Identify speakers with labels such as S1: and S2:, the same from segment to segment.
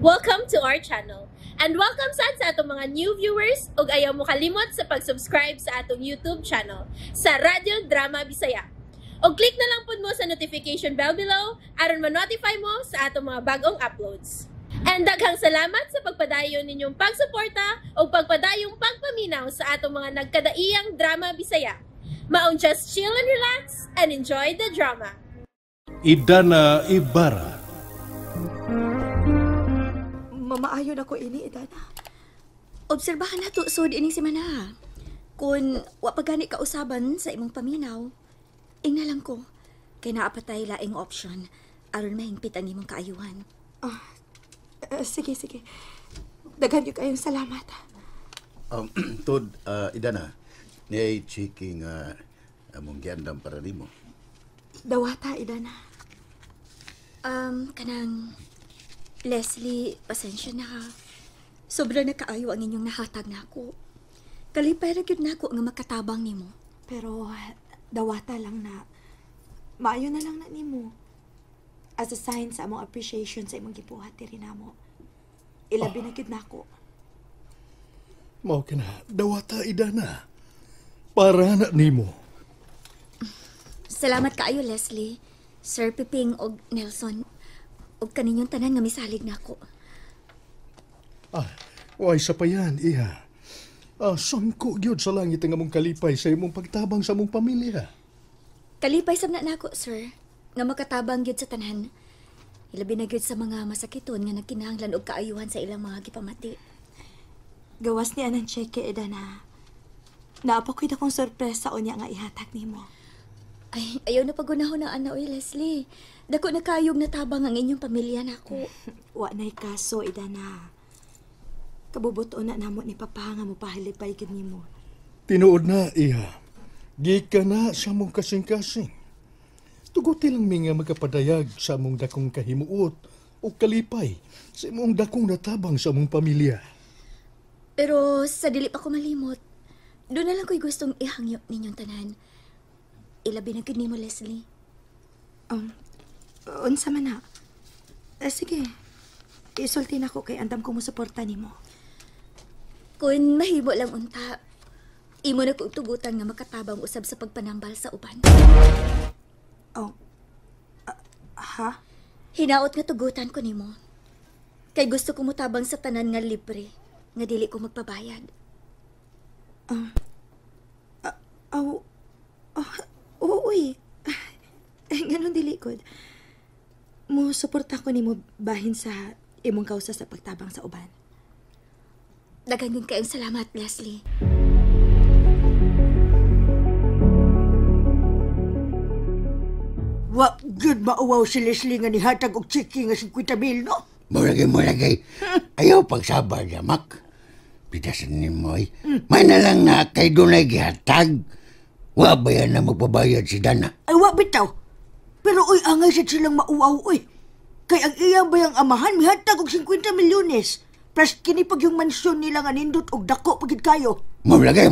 S1: Welcome to our channel. And welcome sa atong mga new viewers ug ayaw mo kalimot sa pag-subscribe sa atong YouTube channel sa Radyo Drama Bisaya. O click na lang pud mo sa notification bell below aron ma-notify mo sa atong mga bagong uploads. And daghang salamat sa pagpadayon ninyong pagsuporta o pagpadayong pagpaminaw sa atong mga nagkadaiyang Drama Bisaya. Maong just chill and relax and enjoy the drama.
S2: Idana Ibarra.
S3: Mamaayon ako ini, Idana. Obserbahan na to, so dining si Mana. Kung wapagani ka usaban sa imong paminaw, ing na lang ko, kay naapatay laing option, aron mahingpit ang imong kaayuhan. Sige. Daghan yung kayong salamat.
S4: Tod, Idana, niyay checking among giandam para nimo.
S3: Dawata, Idana. Kanang... Leslie, pasensya na ha. Sobra na kaayo ang inyong nahatag na ako. Kalipay ra gyud nako nga makatabang nimo. Pero dawata lang na maayo na lang na nimo. As a sign sa among appreciation sa imong gibuhat diri namo. Ilabi na gyud nako.
S2: Mao kana dawata Idana. Para na nimo.
S3: Salamat kaayo, Leslie, Sir Piping og Nelson. Og kaninyong tanan nga misalig nako.
S2: Way sa pa yan, iha. Sangko gyud sa langit ang among kalipay sa imong pagtabang sa among pamilya.
S3: Kalipay sab na nako, sir, nga makatabang gyud sa tanan. Ilabi na gyud sa mga masakiton nga nagkinahanglan og kaayuhan sa ilang mga gipamati. Gawas ni anang cheque, Idana. Naapakoy na kong sorpresa o niya nga ihatag nimo. Ay, ayaw na pagunahon ng ana, oy, Leslie. Dako na kayog natabang ang inyong pamilya nako. Wa na'y kaso, Idana. Kabubuto na namo ni Papa nga mo pahalipay gid nimo.
S2: Tinuod na, iha. Gika na sa among kasing-kasing. Tuguti lang mi nga magkapadayag sa among dakong kahimuot o kalipay sa imong dakong natabang sa among pamilya.
S3: Pero sa dili pa ko malimot, doon na lang ko'y gustong ihangyo ninyong tanan. Ilabi na gid nimo, Leslie. Unsa man na? Sige. Isulti na ko kay andam ko mo suporta nimo. Kung mahimo lang unta, imo na kong tugutan nga makatabang usab sa pagpanambal sa uban. Ha? Hinaot nga tugutan ko nimo. Kay gusto ko mutabang sa tanan nga libre, nga dili ko magpabayad. Uy. Ganon dili ko. Mo suporta ko nimo bahin sa imong kausa sa pagtabang sa uban. Daghang din kayong salamat, Leslie.
S5: Wa good mauwaw si Leslie nga nihatag og chiki nga 50,000, no?
S4: Mulagay. Ayaw pagsabar yamak. Pitasan ni mo ay. May na lang na kay dunay gihatag. Wa ba yan na magpabayad si Dana?
S5: Ay, wa bitaw. Pero uy, angay sa silang mauwaw, uy. Kay ang iyang bayang amahan, mihatag og 50 milyones. Plus kinipag yung mansyon nila nga nindot og dako pagid kayo.
S4: Mulagay.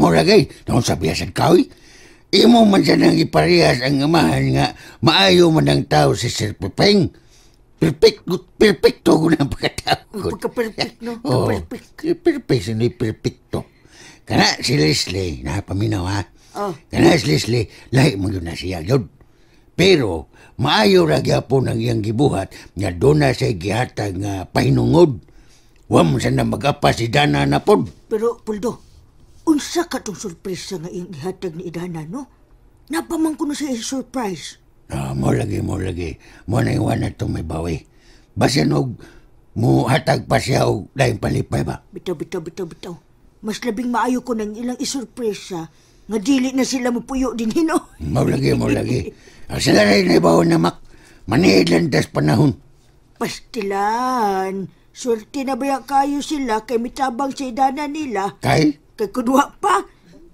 S4: Naon sa biyasan ka, uy? Imo man siya nang iparehas ang amahan nga maayo man ang tao si Sir Pipeng. Perfecto ko na pagkatao.
S5: Pagka-perfect, no?
S4: Oo,
S5: Perfect.
S4: perfecto. Kana si Leslie, napaminaw ha? Kana si Leslie, lahi mo yun na siya yun. Pero, maayo ra gyapon ang iyang gibuhat nga doon na siya gihatag nga pahinungod. Wa mo siya na mag-apa si Dana na pod.
S5: Pero, Puldo, unsa ka tong sorpresa nga iyang ihatag ni Idana, no? Napamang ko na siya surprise.
S4: Mo lagi. Mo na iwan na itong may bawi. Basin og mo hatag pa siya og dahil palipay ba?
S5: Bitaw. Mas labing maayo ko nang ilang isurpresa nga dili na sila mupuyo din, no?
S4: Mo lagi. Sila rin na ibaw na mak. Manihid lang tas panahon.
S5: Pastilan. Swerte na ba kayo sila kay mitabang sa idana nila?
S4: Kay?
S5: Kay kudwa pa.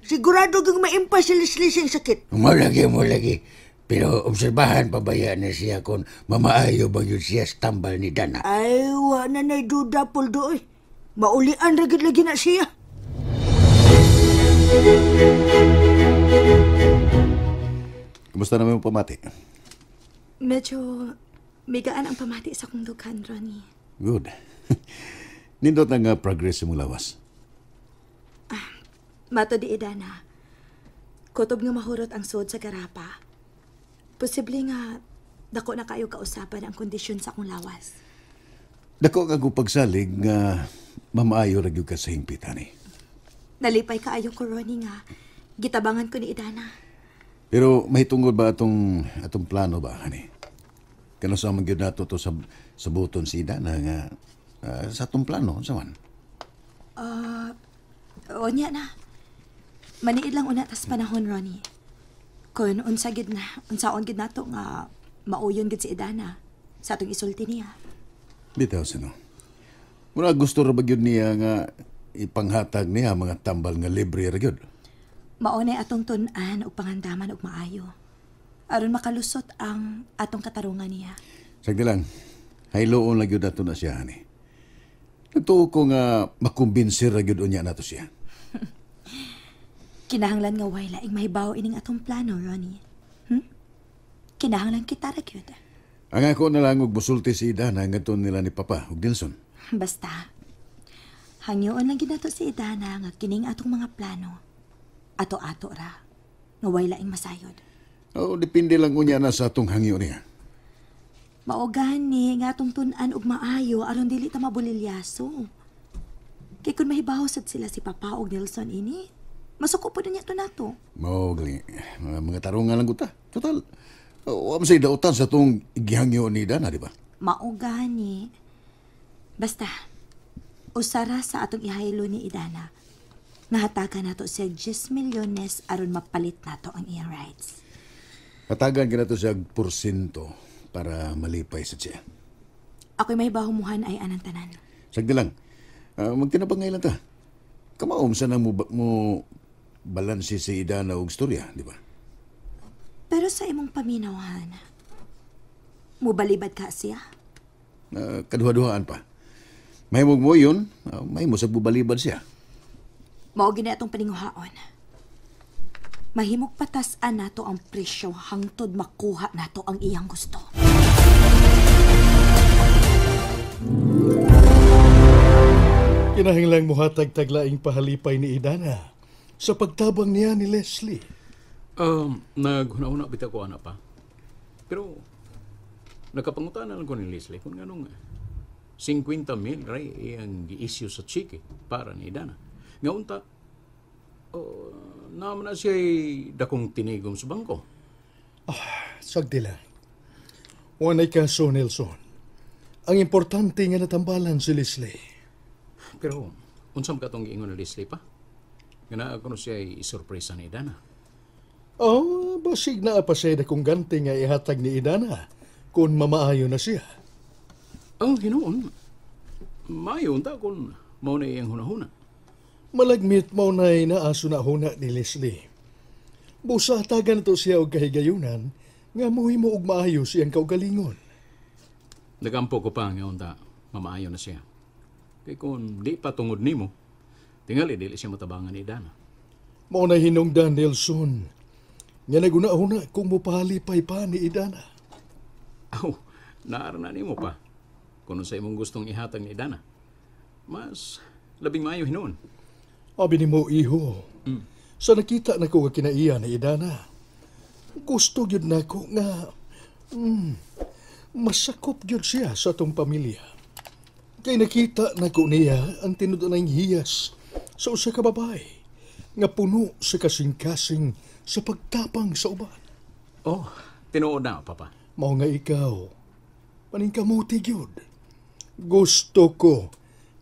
S5: Sigurado kang maimpas sa Leslie siyang sakit.
S4: Mo lagi. Pero obserbahan pabayaan na siya kung mamaayo ba yun siya sa tambal ni Dana.
S5: Ay, wa na na'y duda, Puldo. Maulian lagi na siya.
S6: Kumusta naman yung pamati?
S3: Medyo migaan ang pamati sa kong dughan, Ronnie.
S6: Good. Nindot ang progress sa mong lawas.
S3: Mato di Idana. Kutob nga mahurot ang sod sa garapa. Posible nga dako na kayo kausapan ang kondisyon sa akong lawas.
S6: Dako ka pagsalig nga mamaayo ra gyud ka sa hingpitan eh.
S3: Nalipay kaayo ko Ronnie nga gitabangan ko ni Idana.
S6: Pero may tungod ba atong plano ba ani? Kano sa man gyud nato to sa buton si Idana nga sa atong plano sa man?
S3: O niya na. Maniid lang una tas panahon, Ronnie. Kung unsaon gid nato nga mauyon gid si Idana sa atong isulti niya.
S6: Bitaw sino. Mura gusto ra ba gyud niya nga ipanghatag niya mga tambal nga libre ra gyud.
S3: Maunay atong tun-an og pangandaman og maayo. Aron makalusot ang atong katarungan niya.
S6: Sagdi lang. Hayloon lang gyud nato na siya ani. Nagtuo ko nga makumbinsir ra gyud unya nato siya.
S3: Kinahanglan nga way laing mahibaw ining atong plano, Ronnie. Kinahanglan kita ra gyud.
S6: Ang ako na lang og busulti si Idana ngadto nila ni Papa ug Dilson.
S3: Basta hangyoon lang gid nato si Idana nga kining atong mga plano. Ato-ato ra. Nga way laing masayod.
S6: O depende lang unya na sa atong hangyo niya.
S3: Mao gani nga atong tun-an og maayo aron dili ta mabulilyaso. Kay kun mahibaw sad sila si Papa og Nelson ini, masuko po niya to nato.
S6: Mao gali mga tarungan lang guta. Total. Wa man say dautan sa atong gihangyo ni Idana, di ba?
S3: Mao gani. Basta usara sa atong ihaylo ni Idana. Nahatagan nato siya 10 milyones aron mapalit nato ang iyang rights.
S6: Hatagan gina to siya porsyento para malipay sa siya.
S3: Ako'y may bahumuhan ay anang tanan.
S6: Sagdi lang. Magtinabangay lang ta. Kamaom sa nang mo balansi si Idana og storya, di ba?
S3: Pero sa imong paminawan, mubalibad ka siya?
S6: Kaduha-duhaan pa. May mo yun, may mo sa bubalibad siya.
S3: Mao gini atong paninguhaon. Mahimok patasan nato ang presyo hangtod makuha nato ang iyang gusto.
S2: Kinahanglang muhatag taglaing pahalipay ni Idana sa pagtabang niya ni Leslie.
S7: Naghuna-huna bitaw ko ana pa. Pero nakapangutan na lang ko ni Leslie kung anong 50,000 ray ang gi-issue sa cheque para ni Idana. Nga unta, naman na siya dakong tinigom sa bangko.
S2: Sagdi lang. Wanay kaso, Nelson. Ang importante nga natambalan si Leslie.
S7: Pero, unsam ka itong giingon ni Leslie pa? Nga na ako siya isurpresa ni Idana.
S2: Basig na pa siya kung ganti nga ihatag ni Idana kung mamaayo na siya.
S7: Ang hinoon, mayon ta kung mauna iyang hunahuna.
S2: Malagmit mo na'y naaso na huna ni Leslie. Busa tagan to siya og kahigayunan nga muhi mo og maayo siyang kaugalingon.
S7: Nagampo ko pa nga unta, mamaayo na siya. Kaya kung di pa tungod nimo, tingali dili siya matabangan ni Idana.
S2: Mao na hinungdan Nelson. Nga naguna-huna kung mupalipay pa ni Idana.
S7: Naara na nimo pa. Kung sa imong gustong ihatag ni Idana, mas labing maayo hinoon.
S2: Abi ni mo, iho. Sa nakita na ko kinaiya ni Idana, gusto gyud nako nga masakop gyud siya sa atong pamilya. Kay nakita na ko niya ang tinuod-anang hiyas sa usa ka babae nga puno sa kasing-kasing sa pagtapang sa uban.
S7: Tinuod na, Papa.
S2: Mao nga ikaw, paningkamuti gyud. Gusto ko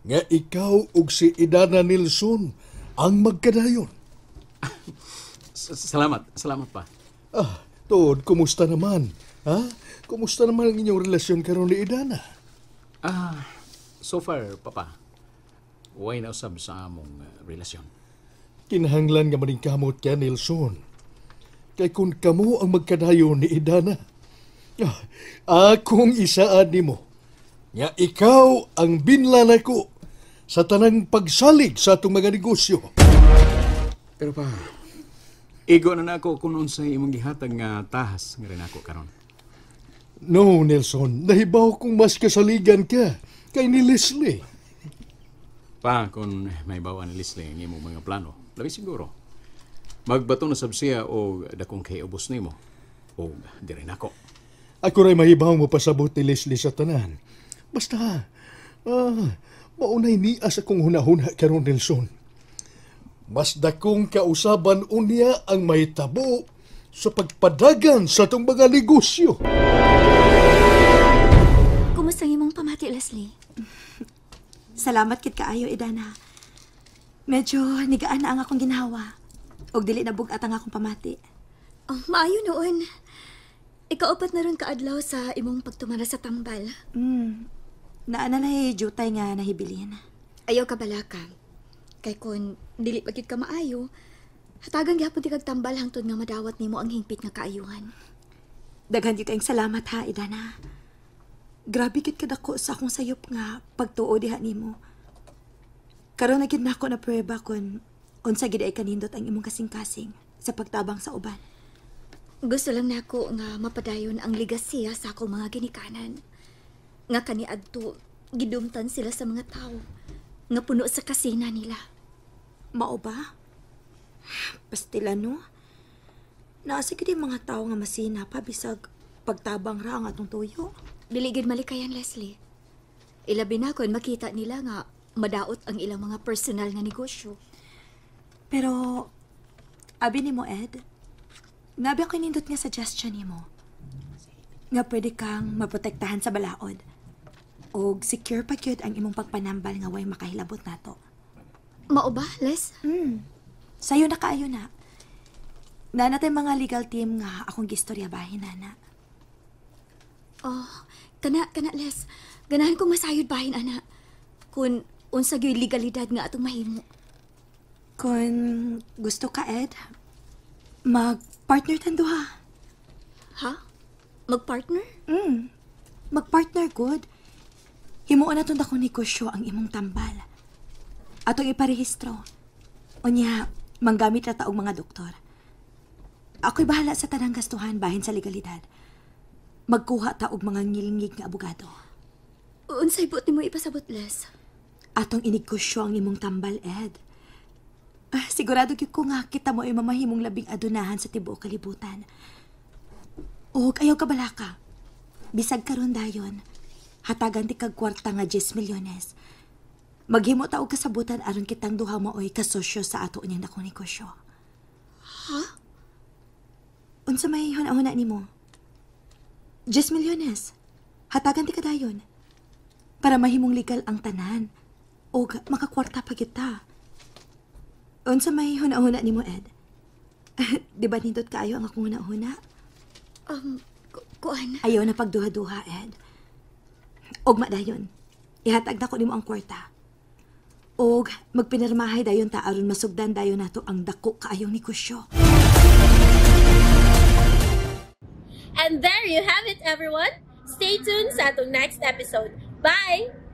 S2: nga ikaw ug si Idana Nelson ang magkadayon.
S7: Salamat pa.
S2: Tod, kumusta naman? Ha? Kumusta naman ang inyong relasyon karon ni Idana?
S7: So far, Papa, way na usab sa among relasyon.
S2: Kinahanglan nga maningkamot ka, Nelson. Kay kung kamo ang magkadayon ni Idana, akong isaan nimo nga ikaw ang binlan ako sa tanang pagsalig sa atong mga negosyo.
S7: Pero pa, igo na ako kung unsay imong gihatag nga tahas nga rin ako karon.
S2: No, Nelson. Nahibaw kong mas kasaligan ka kay ni Leslie.
S7: Pa, kung may bawa ni Leslie ang imong mga plano, labi siguro. Magbato na sab siya o dakong kay ubos nimo. O di rin ako.
S2: Ako rin mahibaw mo pasabot ni Leslie sa tanan. Basta, maunay niya sa kong hunahuna karon Nelson. Mas dakong kausaban unya ang may tabo sa pagpadagan sa itong mga negosyo.
S3: Kumusta ang imong pamati, Leslie?
S8: Salamat kit kaayo, Idana. Medyo nigaan na ang akong ginhawa. Og dili na bugat ang akong pamati.
S3: Oh, maayo noon. Ikaupat na ron kaadlaw sa imong pagtumara sa tambal.
S8: Naanalay jutay nga nahibilin.
S3: Ayaw ka balaka. Kay kun dili pagit ka maayo, hatagang gyapon ti kag tambal hangtod nga madawat nimo ang hingpit nga kaayuhan.
S8: Daghan gyud kayong salamat ha, Idana. Grabe kit kadako sa akong sayop nga pagtuo diha nimo. Karon na gid nako na prueba kun unsa gid ay kanindot ang imong kasing-kasing sa pagtabang sa uban.
S3: Gusto lang nako nga mapadayon ang ligasiya sa akong mga ginikanan. Nga kaniadto gidumtan sila sa mga tawo nga puno sa kasina nila.
S8: Mao ba? Pastila no? Naasa gid yung mga tao nga masina pa bisag pagtabang ra ang atong tuyo.
S3: Dili gid malikayan, Leslie. Ilabi na kun makita nila nga madaot ang ilang mga personal nga negosyo.
S8: Pero abi nimo Ed, nabi ako nindot nga suggestion nimo. Nga pwede kang maprotektahan sa balaod. Og secure pa gyud ang imong pagpanambal nga way makahilabot nato.
S3: Mao ba, Les?
S8: Sayo na kaayo na. Nanatay mga legal team nga akong gistoryabahin, nana.
S3: Oh, kana Les. Ganahan kong masayod bahin, ana. Kun unsa gyud legalidad nga atong mahimo.
S8: Kung gusto ka, Ed, mag-partner tan duha.
S3: Ha? Mag-partner?
S8: Mag-partner good. Himuon na itong dakong negosyo ang imong tambal. Atong iparehistro. Unya, manggamit na taong mga doktor. Ako'y bahala sa tanang gastuhan bahin sa legalidad. Magkuha ta og mga ngilingig nga abogado.
S3: Unsay buot nimo ipasabot, Les?
S8: Atong inegosyo ang imong tambal, Ed. Sigurado gyud ko nga kita mo ay mamahimong labing adunahan sa tibuok kalibutan. Og ayaw ka balaka. Bisag karon dayon, hatagan ti kag kwarta nga 10 milyones. Maghimo ta og kasabutan aron kitang duha maoy kasosyo sa ato unyang dakong negosyo.
S3: Ha?
S8: Unsa may huna-huna nimo? 10 milyones. Hatagan ti kadayon. Para mahimong legal ang tanan. Og makakwarta pa kita. Unsa may huna-huna nimo, Ed? Di ba nindot kaayo ang akong huna-huna?
S3: Kuan.
S8: Ayaw na pagduha-duha, Ed. Og madayon, ihatag na ko nimo ang kwarta. Og magpinirmahay dayon ta aron masugdan dayon nato ang dako kaayong negosyo.
S1: And there you have it, everyone. Stay tuned sa atong next episode. Bye!